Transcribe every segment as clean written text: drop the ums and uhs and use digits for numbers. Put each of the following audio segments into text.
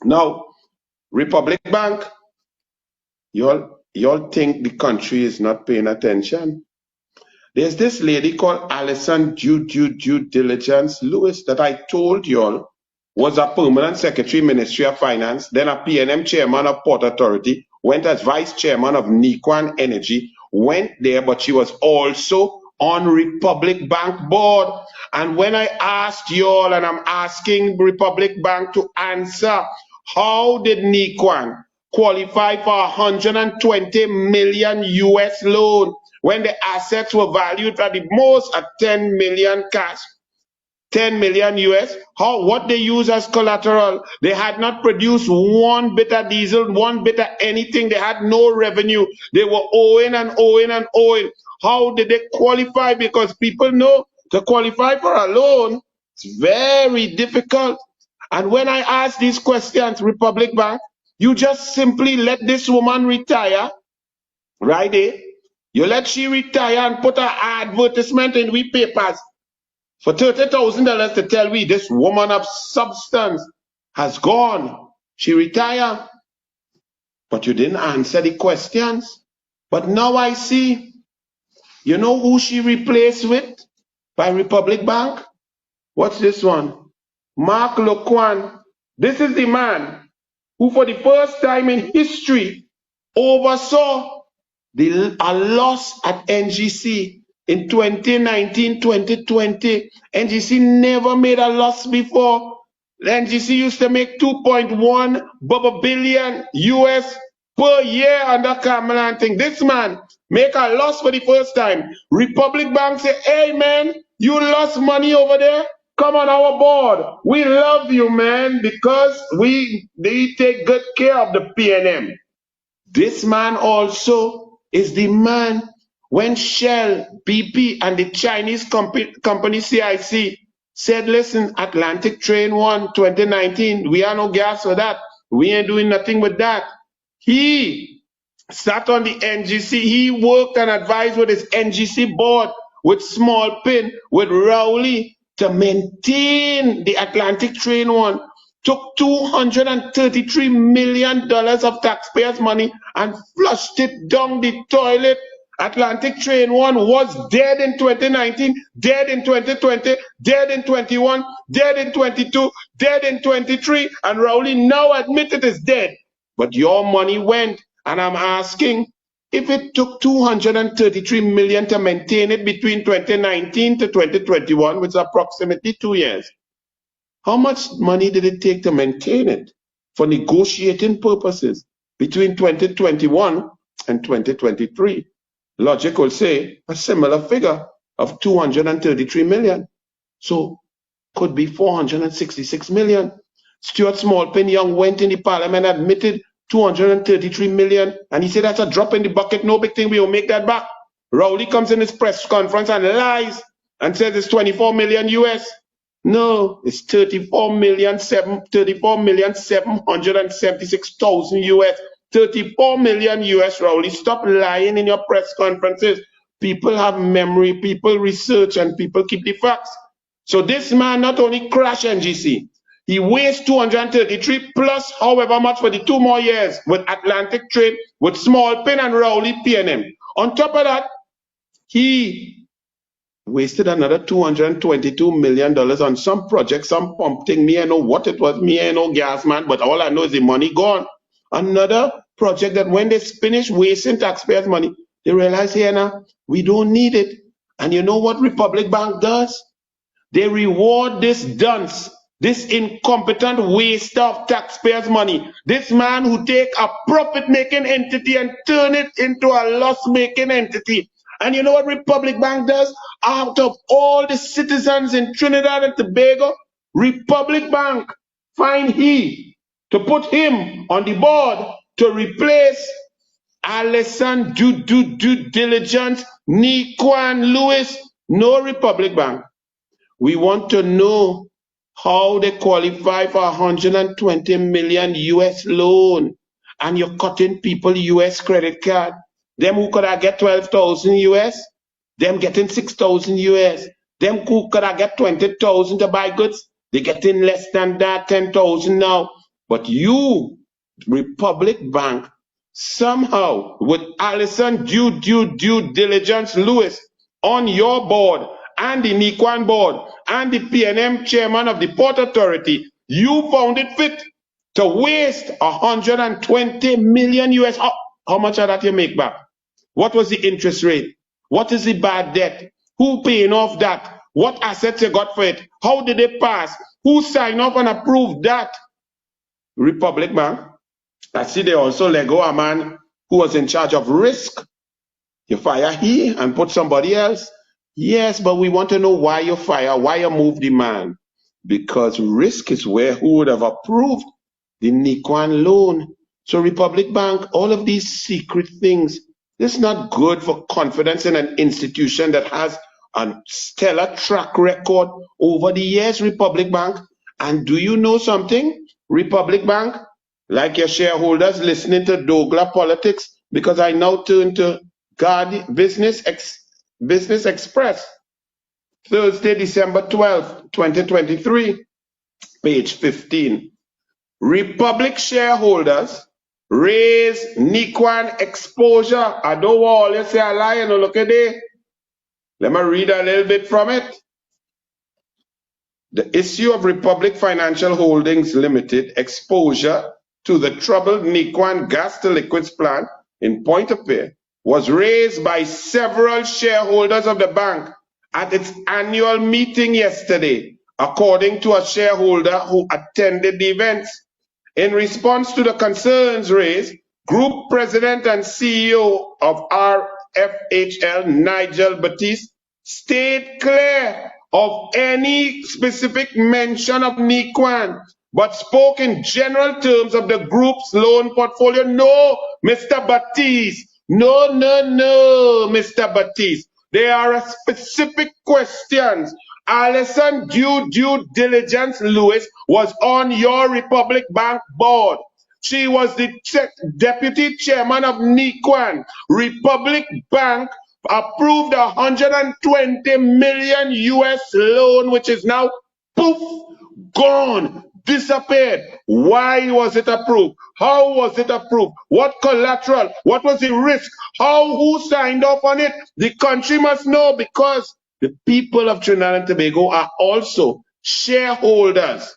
Now, Republic Bank, y'all think the country is not paying attention? There's this lady called Alison Due Diligence Lewis that I told y'all was a permanent secretary, Ministry of Finance, then a PNM chairman of Port Authority, went as vice chairman of Nikwan Energy, went there, but she was also on Republic Bank board. And when I asked y'all, and I'm asking Republic Bank to answer, how did Nikwan qualify for 120 million US loan when the assets were valued at the most at 10 million cash? 10 million US. What they use as collateral? They had not produced one bit of diesel, one bit of anything. They had no revenue. They were owing and owing and owing. How did they qualify? Because people know to qualify for a loan, it's very difficult. And when I ask these questions, Republic Bank, you just simply let this woman retire, right there. You let she retire and put her advertisement in we papers for $30,000 to tell we this woman of substance has gone. She retired. But you didn't answer the questions. But now I see, you know who she replaced with by Republic Bank? What's this one? Mark Loquan. This is the man who for the first time in history oversaw a loss at NGC in 2019-2020. NGC never made a loss before. NGC used to make 2.1 billion US per year under Kamala and thing. This man make a loss for the first time. Republic Bank say, hey man, you lost money over there? Come on our board. We love you, man, because they take good care of the PNM. This man also is the man when Shell, BP, and the Chinese company CIC said, listen, Atlantic Train 1, 2019, we are no gas for that. We ain't doing nothing with that. He sat on the NGC. He worked and advised with his NGC board, with Small Pin, with Rowley, to maintain the Atlantic Train 1. Took $233 million of taxpayers' money and flushed it down the toilet. Atlantic Train 1 was dead in 2019, dead in 2020, dead in 21, dead in 22, dead in 23, and Rowley now admitted it's dead. But your money went, and I'm asking, if it took $233 million to maintain it between 2019 to 2021, which is approximately 2 years, how much money did it take to maintain it for negotiating purposes between 2021 and 2023? Logic will say a similar figure of 233 million. So could be 466 million. Stuart Smallpin Young went in the parliament, admitted 233 million, and he said that's a drop in the bucket, no big thing, we will make that back. Rowley comes in his press conference and lies and says it's 24 million US. No, it's 34,776,000 US. 34 million US, Rowley. Stop lying in your press conferences. People have memory, people research, and people keep the facts. So this man not only crashed NGC, he wastes 233 plus however much for the 2 more years with Atlantic Trade, with Small Pin and Rowley PNM. On top of that, he wasted another $222 million on some project, some pump thing. Me, I know what it was. Me, I know gas man, but all I know is the money gone. Another project that when they finish wasting taxpayers' money, they realize here now, we don't need it. And you know what Republic Bank does? They reward this dunce, this incompetent waster of taxpayers' money. This man who take a profit-making entity and turn it into a loss-making entity. And you know what Republic Bank does? Out of all the citizens in Trinidad and Tobago, Republic Bank find he to put him on the board to replace Alison Due Diligence, Nikwan Lewis. No Republic Bank. We want to know how they qualify for 120 million US loan, and you're cutting people US credit card. Them who could have get 12,000 US, them getting 6,000 US. Them who could have get 20,000 to buy goods, they getting less than that, 10,000 now. But you, Republic Bank, somehow with Allison due diligence Lewis on your board and the Nikwan board and the PNM chairman of the Port Authority, you found it fit to waste 120 million US. How much of that you make back? What was the interest rate? What is the bad debt? Who paying off that? What assets you got for it? How did it pass? Who signed off and approved that? Republic Bank. I see they also let go a man who was in charge of risk. You fire he and put somebody else. Yes, but we want to know why you fire, why you move the man. Because risk is where who would have approved the Nikwan loan. So Republic Bank, all of these secret things, it's not good for confidence in an institution that has a stellar track record over the years, Republic Bank. And do you know something, Republic Bank? Like your shareholders listening to Douglas Politics, because I now turn to Business Express, Thursday, December 12th, 2023, page 15. Republic shareholders raise Nikwan exposure. I don't want to say a lie and look at it. Let me read a little bit from it. The issue of Republic Financial Holdings Limited exposure to the troubled Nikwan gas to liquids plant in Pointe-à-Pierre was raised by several shareholders of the bank at its annual meeting yesterday, according to a shareholder who attended the events. In response to the concerns raised, Group President and CEO of RFHL, Nigel Batiste, stayed clear of any specific mention of Nikwan, but spoke in general terms of the group's loan portfolio. No, Mr. Batiste. No, Mr. Batiste. There are specific questions. Allison due diligence Lewis was on your Republic Bank board. She was the deputy chairman of Nikwan. Republic Bank approved 120 million US loan, which is now poof, gone, disappeared. Why was it approved? How was it approved? What collateral? What was the risk? Who signed off on it? The country must know, because the people of Trinidad and Tobago are also shareholders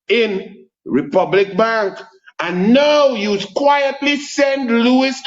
in Republic Bank. And now you quietly send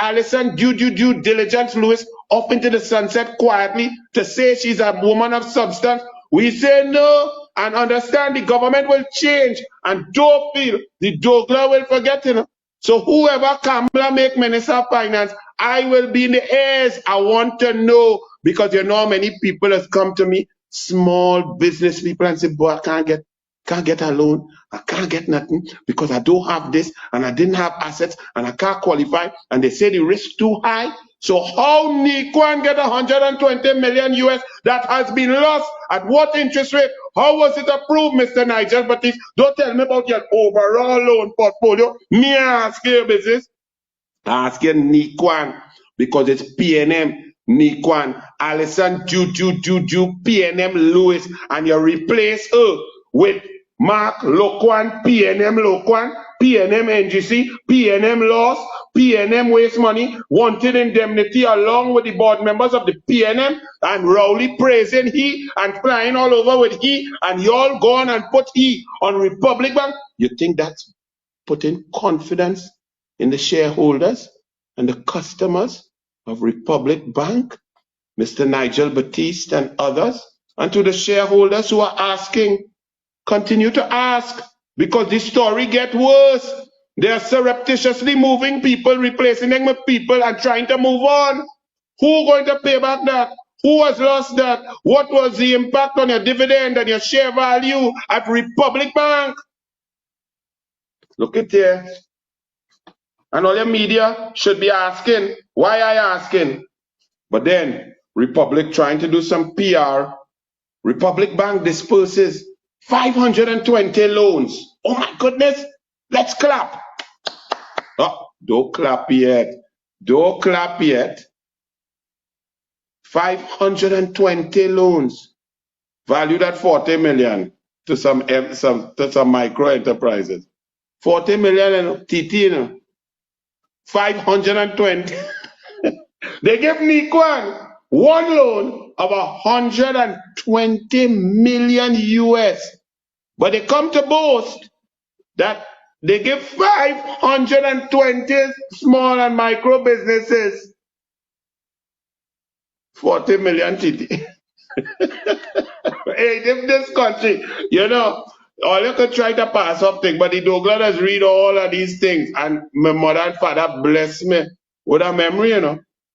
Allison due diligence Lewis up into the sunset quietly to say she's a woman of substance. We say no and understand the government will change, and don't feel the Douglas will forget, So whoever Kamala make Minister of Finance, I will be in the airs. I want to know, because you know how many people have come to me, small business people, and say, boy, I can't get a loan. I can't get nothing because I don't have this and I didn't have assets and I can't qualify, and they say the risk too high. So how Nikwan get 120 million US that has been lost? At what interest rate? How was it approved, Mr. Nigel Batiste? Don't tell me about your overall loan portfolio. Me ask your business. Ask your Nikwan, because it's PNM, Nikwan, Allison, PNM, Lewis, and you replace her with Mark Loquan, PNM Loquan, PNM NGC, PNM loss, PNM waste money, wanted indemnity along with the board members of the PNM, and Rowley praising he and flying all over with he, and you all gone and put he on Republic Bank. You think that's putting confidence in the shareholders and the customers of Republic Bank, Mr. Nigel Batiste and others? And to the shareholders who are asking, continue to ask, because the story gets worse. They are surreptitiously moving people, replacing them with people, and trying to move on. Who going to pay back that? Who has lost that? What was the impact on your dividend and your share value at Republic Bank? Look at here. And all your media should be asking, why are you asking? But then, Republic trying to do some PR. Republic Bank disperses 520 loans. Oh my goodness, let's clap. Oh, don't clap yet. Don't clap yet. 520 loans valued at 40 million to some micro enterprises. 40 million, you know, TT, you know, 520. They give Nikwan one loan of 120 million US. But they come to boast that they give 520 small and micro businesses 40 million TT. Hey, if this country, you know, all you could try to pass up things, but the Douglas has read all of these things, and my mother and father bless me with a memory, you know.